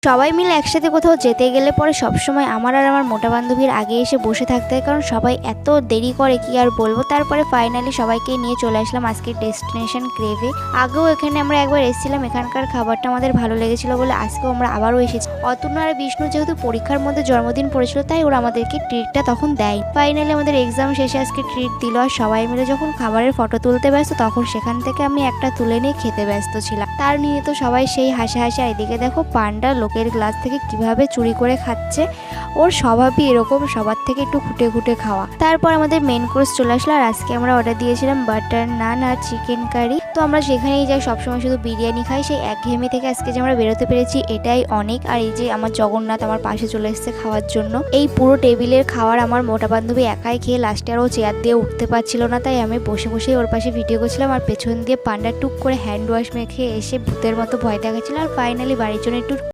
সবাই মিলে একসাথে কোথাও যেতে গেলে পরে সবসময় আমার আর আমার মোটা বান্ধবীর আগে এসে বসে থাকতে হয়, কারণ সবাই এত দেরি করে কি আর বলবো। তারপরে ফাইনালি সবাইকে নিয়ে চলে আসলাম আজকে ডেস্টিনেশন ক্রেভে। আগেও এখানে আমরা একবার এসেছিলাম, এখানকার খাবারটা আমাদের ভালো লেগেছিল বলে আজকেও আমরা আবারও এসেছি। অতনু আর বিষ্ণু যেহেতু পরীক্ষার মধ্যে জন্মদিন পড়েছিল, তাই ওরা আমাদেরকে ট্রিটটা তখন দেয়। ফাইনালি আমাদের এক্সাম শেষে আজকে ট্রিট দিল, আর সবাই মিলে যখন খাবারের ফটো তুলতে ব্যস্ত তখন সেখান থেকে আমি একটা তুলে নিয়ে খেতে ব্যস্ত ছিলাম। তার নিয়ে তো সবাই সেই হাসি হাসি। আর এদিকে দেখো পান্ডা লোকের গ্লাস থেকে কিভাবে চুরি করে খাচ্ছে। ওর স্বভাবই এরকম, সবার থেকে একটু খুঁটে খুঁটে খাওয়া। তারপর আমাদের মেন কোর্স চলে আসলো, আর আজকে আমরা অর্ডার দিয়েছিলাম বাটার নান আর চিকেন কারি। তো আমরা সেখানেই যাই, সবসময় শুধু বিরিয়ানি খাই। সেই একঘেয়েমি থেকে আজকে যে আমরা বেরোতে পেরেছি এটাই অনেক। আর এই যে আমার জগন্নাথ আমার পাশে চলে এসেছে খাওয়ার জন্য। এই পুরো টেবিলের খাবার আমার মোটা বান্ধবী একাই খেয়ে লাস্টে আর ও চেয়ার দিয়ে উঠতে পারছিল না, তাই আমি বসে বসেই ওর পাশে ভিডিও করছিলাম। আর পেছন দিয়ে পান্ডা টুক করে হ্যান্ড ওয়াশ মেখে এসে ভূতের মতো ভয় দেখাচ্ছিল। আর ফাইনালি বাড়ির জন্য একটু